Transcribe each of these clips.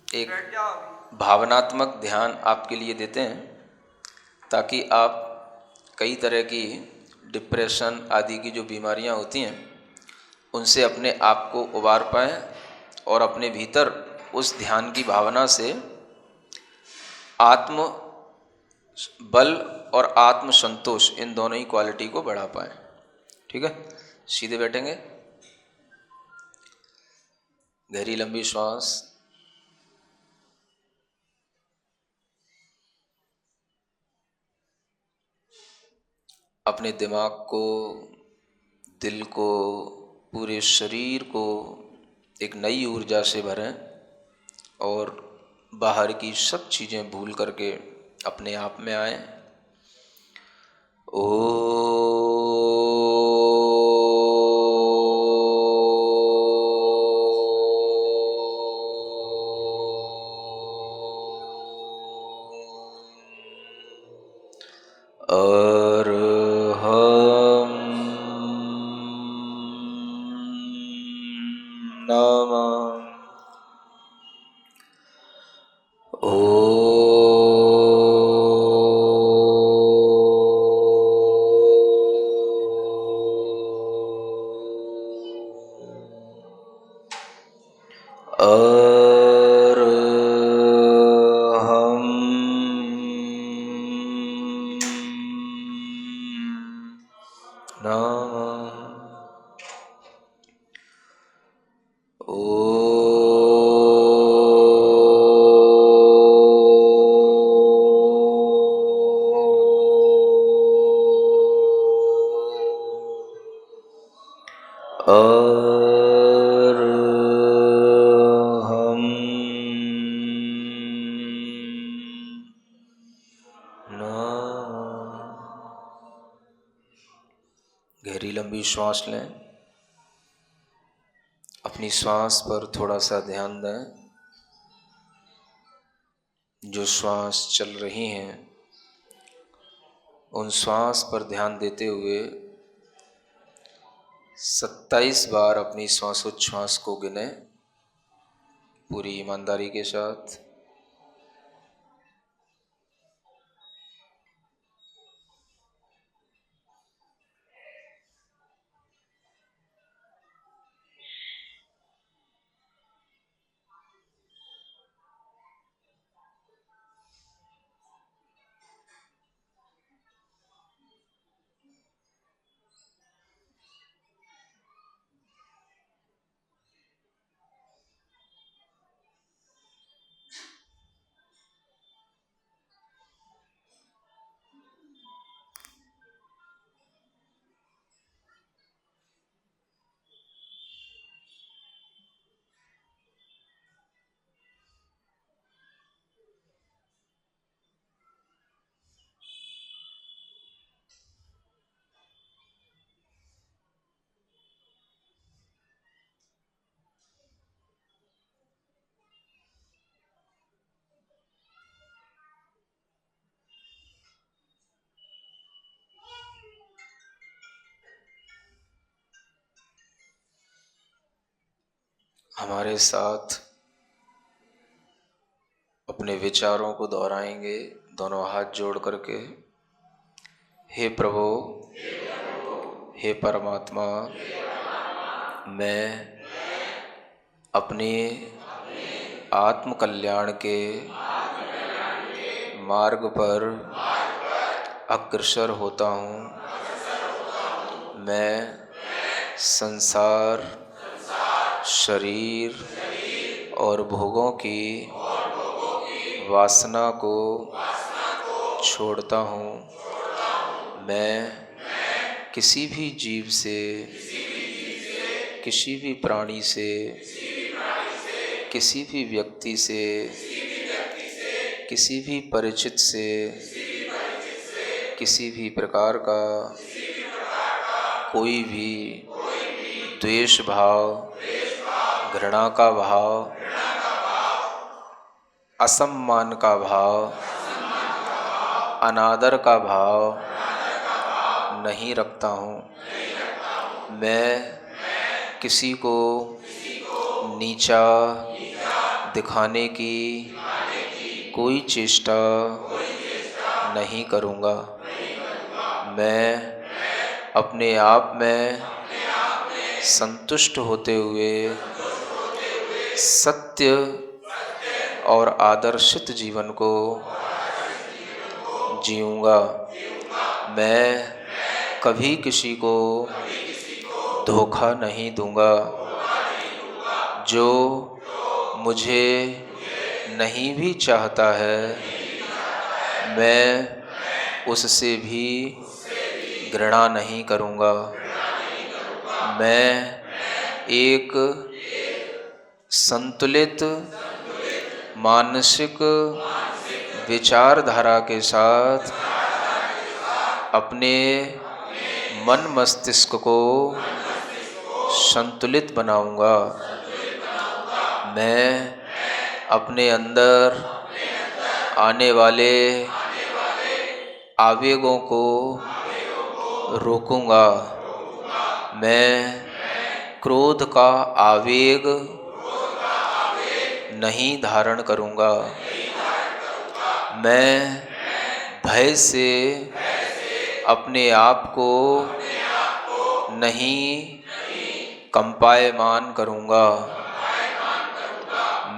एक भावनात्मक ध्यान आपके लिए देते हैं ताकि आप कई तरह की डिप्रेशन आदि की जो बीमारियां होती हैं उनसे अपने आप को उबार पाएँ और अपने भीतर उस ध्यान की भावना से आत्म बल और आत्म संतोष इन दोनों ही क्वालिटी को बढ़ा पाएँ। ठीक है, सीधे बैठेंगे, गहरी लंबी श्वास, अपने दिमाग को, दिल को, पूरे शरीर को एक नई ऊर्जा से भरें और बाहर की सब चीज़ें भूल करके अपने आप में आएं। अरहं नमः। गहरी लंबी श्वास लें, अपनी श्वास पर थोड़ा सा ध्यान दें। जो श्वास चल रही हैं उन श्वास पर ध्यान देते हुए 27 बार अपनी श्वासोच्छ्वास को गिनें पूरी ईमानदारी के साथ। हमारे साथ अपने विचारों को दोहराएंगे दोनों हाथ जोड़ करके। हे प्रभु, हे परमात्मा, मैं अपने आत्म कल्याण के मार्ग पर अग्रसर होता हूँ। मैं संसार, शरीर और भोगों की वासना को छोड़ता हूँ। मैं किसी भी जीव से, किसी भी प्राणी से, किसी भी व्यक्ति से, किसी भी परिचित से, किसी भी प्रकार का कोई भी द्वेष भाव, घृणा का भाव, असम्मान का भाव, अनादर का भाव नहीं रखता हूँ। मैं किसी को नीचा, दिखाने की कोई चेष्टा नहीं करूँगा। मैं अपने आप में संतुष्ट होते हुए सत्य और आदर्शित जीवन को जीऊँगा। मैं कभी किसी को धोखा नहीं दूँगा। जो मुझे नहीं भी चाहता है, मैं उससे भी घृणा नहीं करूँगा। मैं एक संतुलित मानसिक विचारधारा के साथ अपने मन मस्तिष्क को संतुलित बनाऊंगा। मैं अपने अंदर आने वाले आवेगों को रोकूंगा। मैं क्रोध का आवेग नहीं धारण करूंगा। मैं भय से अपने आप को नहीं कंपायमान करूंगा।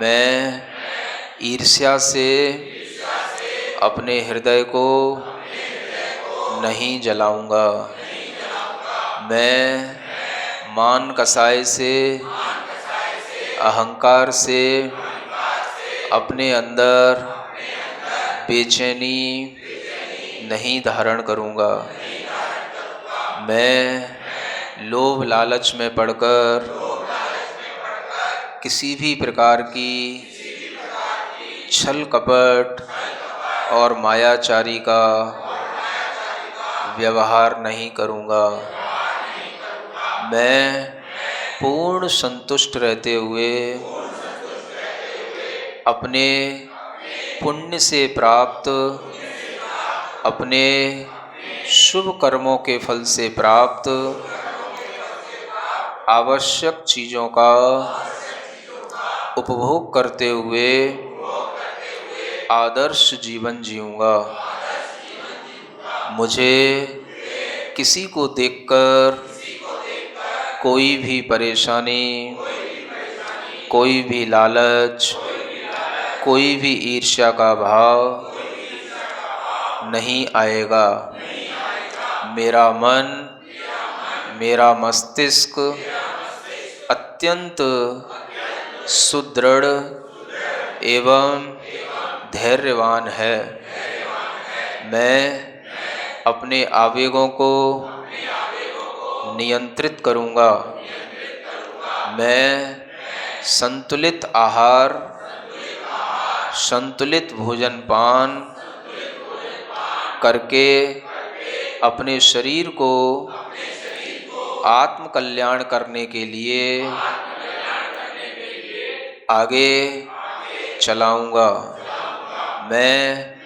मैं ईर्ष्या से अपने हृदय को नहीं जलाऊंगा। मैं मान कसाई से, अहंकार से अपने अंदर बेचैनी नहीं धारण करूंगा। मैं लोभ लालच में पड़कर किसी भी प्रकार की छल कपट और मायाचारी का व्यवहार नहीं करूंगा। मैं पूर्ण संतुष्ट रहते हुए अपने पुण्य से प्राप्त, अपने शुभ कर्मों के फल से प्राप्त आवश्यक चीज़ों का उपभोग करते हुए आदर्श जीवन जीऊँगा। मुझे किसी को देखकर कोई भी परेशानी, कोई भी लालच, कोई भी ईर्ष्या का भाव नहीं आएगा। मेरा मन, मेरा मस्तिष्क अत्यंत सुदृढ़ एवं धैर्यवान है। मैं अपने आवेगों को नियंत्रित करूंगा। मैं संतुलित आहार, संतुलित भोजन पान करके अपने शरीर को आत्म कल्याण करने के लिए आगे चलाऊंगा। मैं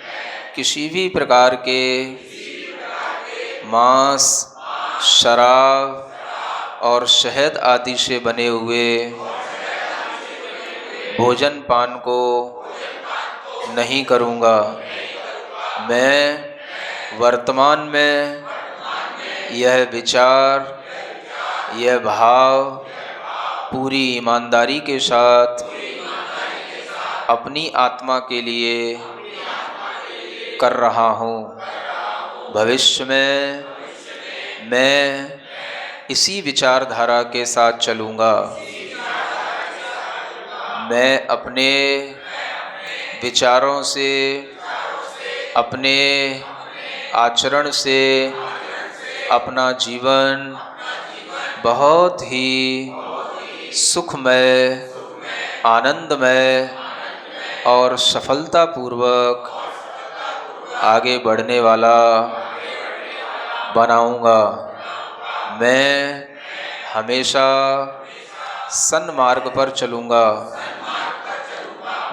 किसी भी प्रकार के मांस, शराब और शहद आदि से बने हुए भोजन पान को नहीं करूंगा। मैं वर्तमान में यह विचार, यह भाव पूरी ईमानदारी के साथ अपनी आत्मा के लिए कर रहा हूँ। भविष्य में मैं इसी विचारधारा के साथ चलूँगा। मैं अपने विचारों से, अपने आचरण से अपना जीवन बहुत ही सुखमय, आनंदमय और सफलतापूर्वक आगे बढ़ने वाला बनाऊंगा। मैं हमेशा सन्मार्ग पर चलूँगा।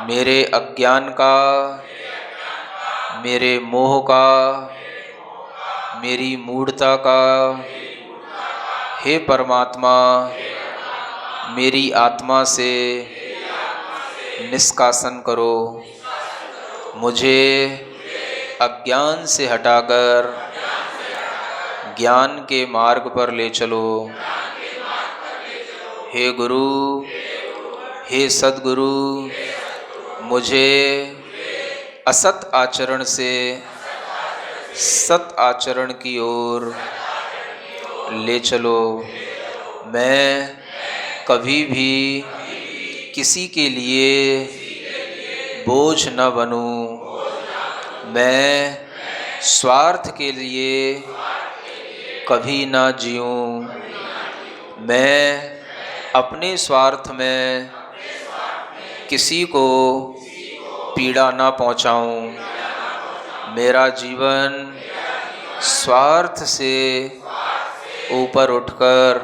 मेरे अज्ञान का, मेरे मोह का, मेरी मूढ़ता का हे परमात्मा मेरी आत्मा से निष्कासन करो। मुझे अज्ञान से हटाकर ज्ञान के मार्ग पर ले चलो। हे गुरु, हे सद्गुरु, मुझे असत आचरण से सत आचरण की ओर ले चलो। मैं कभी भी किसी के लिए बोझ न बनूं। मैं स्वार्थ के लिए कभी ना जीऊं। मैं अपने स्वार्थ में किसी को पीड़ा ना पहुंचाऊं। मेरा जीवन स्वार्थ से ऊपर उठकर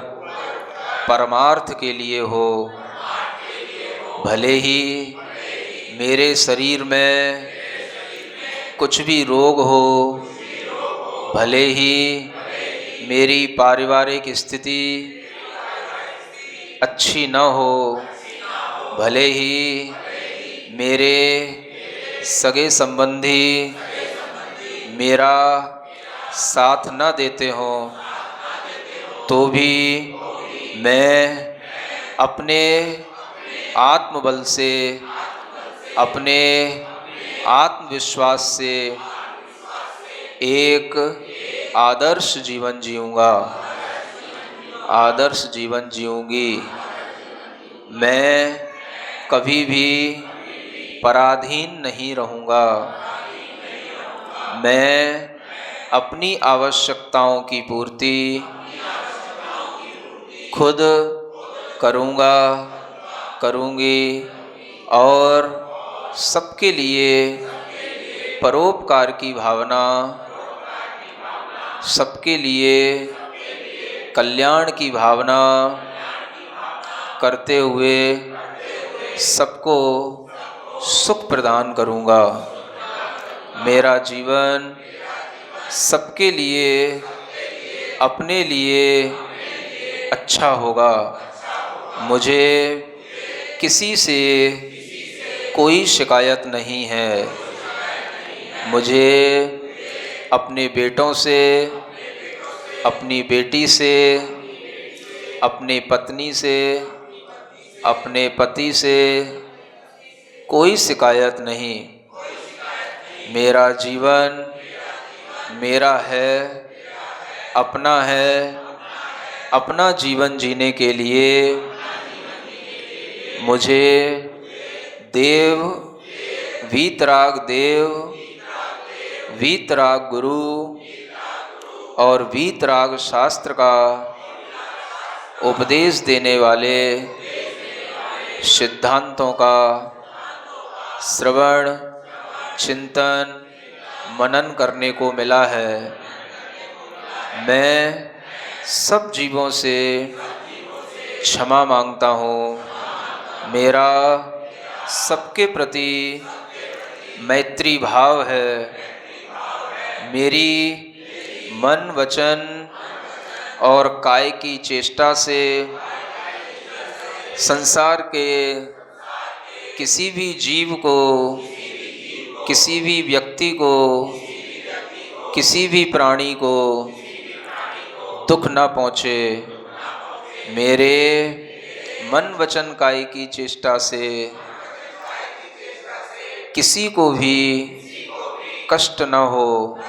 परमार्थ के लिए हो। भले ही मेरे शरीर में कुछ भी रोग हो, भले ही मेरी पारिवारिक स्थिति अच्छी न हो, भले ही मेरे सगे संबंधी मेरा साथ न देते हों, तो भी मैं अपने आत्मबल से, अपने आत्मविश्वास से एक आदर्श जीवन जीऊँगा, आदर्श जीवन जीऊँगी। मैं कभी भी पराधीन नहीं रहूँगा। मैं अपनी आवश्यकताओं की पूर्ति खुद करूँगा, करूँगी और सबके लिए परोपकार की भावना, सबके लिए कल्याण की भावना करते हुए सबको सुख प्रदान करूँगा। मेरा जीवन सबके लिए, अपने लिए अच्छा होगा। मुझे किसी से कोई शिकायत नहीं है। मुझे अपने बेटों से, अपनी बेटी से, अपनी पत्नी से, अपने पति से कोई शिकायत नहीं। मेरा जीवन मेरा है, अपना है। अपना जीवन जीने के लिए मुझे देव, वीतराग देव, वीतराग गुरु और वीतराग शास्त्र का उपदेश देने वाले सिद्धांतों का श्रवण, चिंतन, मनन करने को मिला है। मैं सब जीवों से क्षमा मांगता हूँ। मेरा सबके प्रति मैत्री भाव है। मेरी मन, वचन और काय की चेष्टा से संसार के किसी भी जीव को, किसी भी व्यक्ति को, किसी भी प्राणी को दुख न पहुँचे। मेरे मन, वचन, काय की चेष्टा से किसी को भी कष्ट न हो।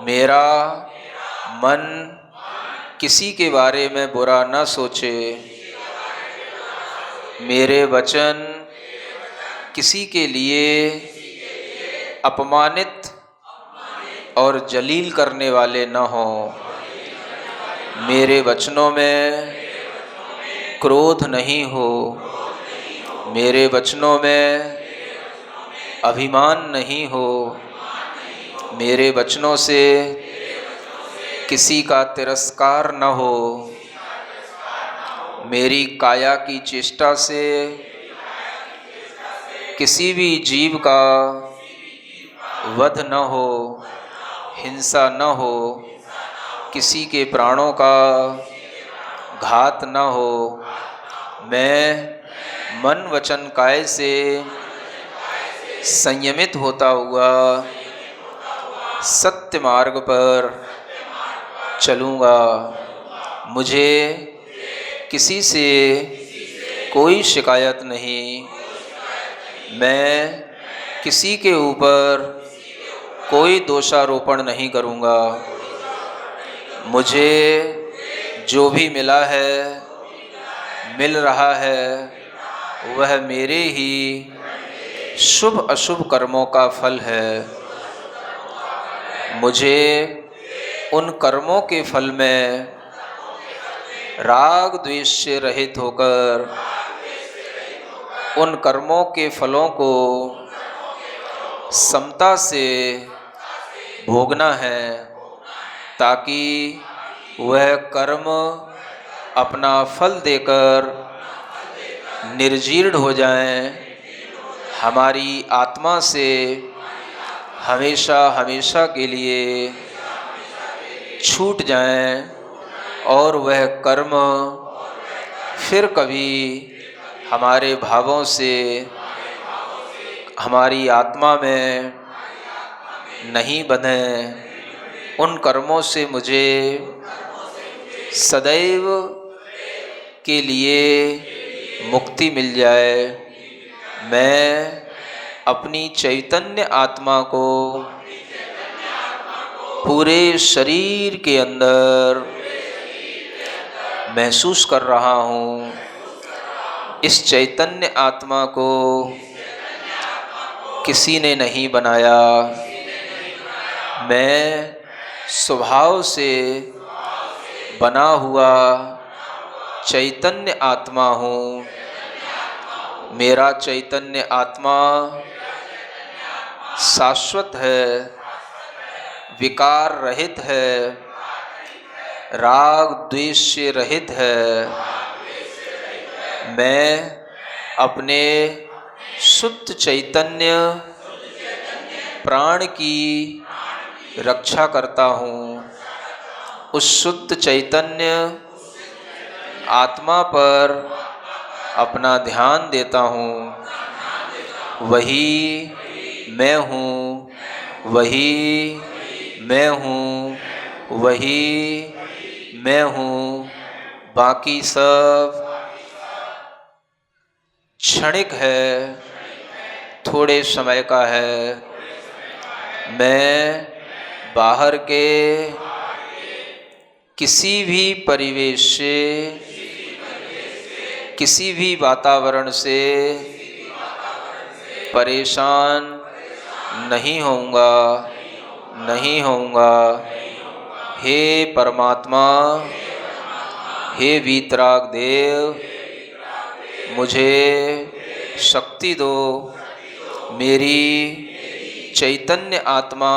मेरा मन किसी के बारे में बुरा न सोचे। मेरे वचन किसी के लिए अपमानित और जलील करने वाले न हों। मेरे वचनों में क्रोध नहीं हो। मेरे वचनों में अभिमान नहीं हो। मेरे वचनों से किसी का तिरस्कार न हो। मेरी काया की चेष्टा से किसी भी जीव का वध न हो, हिंसा न हो, किसी के प्राणों का घात न हो। मैं मन वचन काय से संयमित होता हुआ सत्य मार्ग पर चलूँगा। मुझे किसी से कोई शिकायत नहीं, मैं किसी के ऊपर कोई दोषारोपण नहीं करूँगा। मुझे जो भी मिला है, मिल रहा है, वह मेरे ही शुभ अशुभ कर्मों का फल है। मुझे उन कर्मों के फल में राग द्वेष से रहित होकर उन कर्मों के फलों को समता से भोगना है, ताकि वह कर्म अपना फल देकर निर्जीर्ण हो जाएं, हमारी आत्मा से हमेशा हमेशा के लिए छूट जाएं, और वह कर्म फिर कभी हमारे भावों से हमारी आत्मा में नहीं बंधे। उन कर्मों से मुझे सदैव के लिए मुक्ति मिल जाए। मैं अपनी चैतन्य आत्मा को पूरे शरीर के अंदर महसूस कर रहा हूँ। इस चैतन्य आत्मा को किसी ने नहीं बनाया। मैं स्वभाव से बना हुआ चैतन्य आत्मा हूँ। मेरा चैतन्य आत्मा शाश्वत है, विकार रहित है, राग द्वेष से रहित है। मैं अपने शुद्ध चैतन्य प्राण की रक्षा करता हूँ। उस शुद्ध चैतन्य आत्मा पर अपना ध्यान देता हूँ। वही मैं हूँ, वही मैं हूँ, वही मैं हूँ। बाकी सब क्षणिक है, थोड़े समय का है। मैं बाहर के किसी भी परिवेश से, किसी भी वातावरण से परेशान नहीं होऊंगा, नहीं होऊंगा। हे परमात्मा, हे वीतराग देव, मुझे शक्ति दो। मेरी चैतन्य आत्मा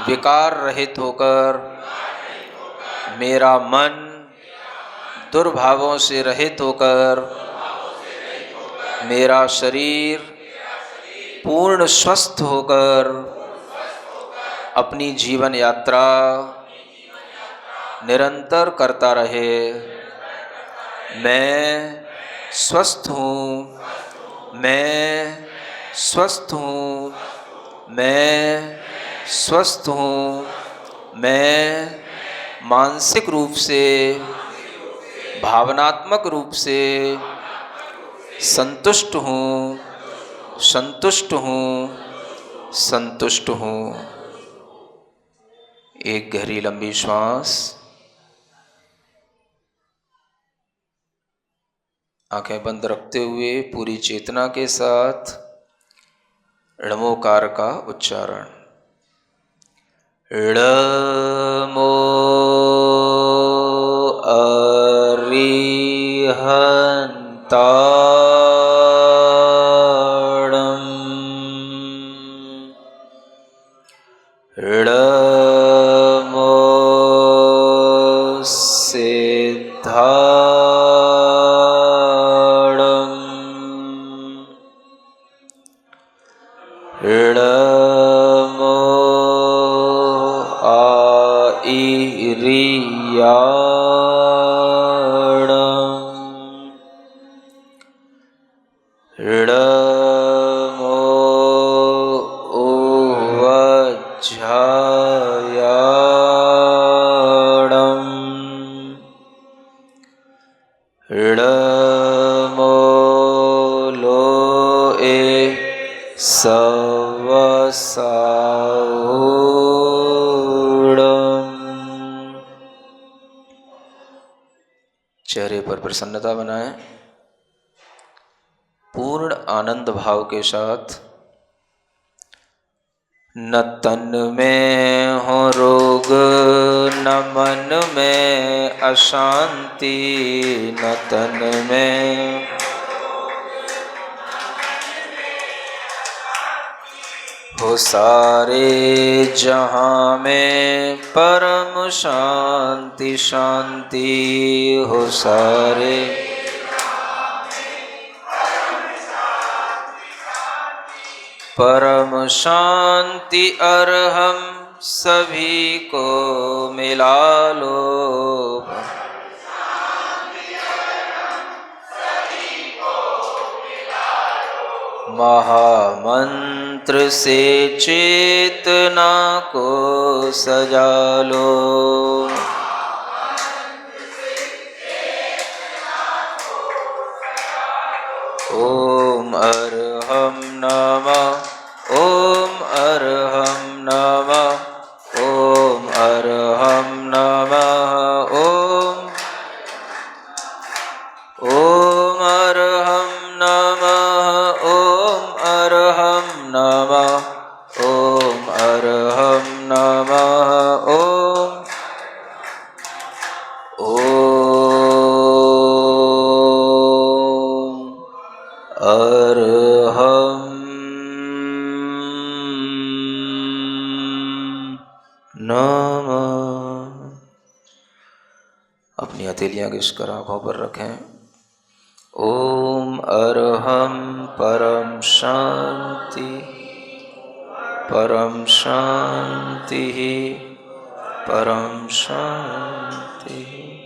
विकार रहित होकर, मेरा मन दुर्भावों से रहित होकर, मेरा शरीर पूर्ण स्वस्थ होकर अपनी जीवन यात्रा निरंतर करता रहे। मैं स्वस्थ हूँ, मैं स्वस्थ हूँ, मैं स्वस्थ हूँ। मैं मानसिक रूप से, भावनात्मक रूप से संतुष्ट हूँ, संतुष्ट हूँ, संतुष्ट हूँ। एक गहरी लंबी श्वास, आंखें बंद रखते हुए पूरी चेतना के साथ णमोकार का उच्चारण। णमो अरिहन्ताणं, णमो सिद्धाणं, णमो आइरियाणं, ए सवसाऊणम्। चेहरे पर प्रसन्नता बनाएं। पूर्ण आनंद भाव के साथ न तन में हो रोग न मन में अशांति, न तन में हो सारे जहाँ में परम शांति शांति, हो सारे परम शांति अरहम सभी को मिला लो। महामंत्र से चेतना को सजा लो। ओम अरहम नमः, ओम अरहम नमः, ओम अरहम नमः, ओम अरहम नमः, ओम अरहम नमः, ओम अरहम नमः, अरहम नमः। अपनी हथेलियां घिसकर आंखों पर रखें। ओम अरहम परम शांति, परम शांति, परम शांति।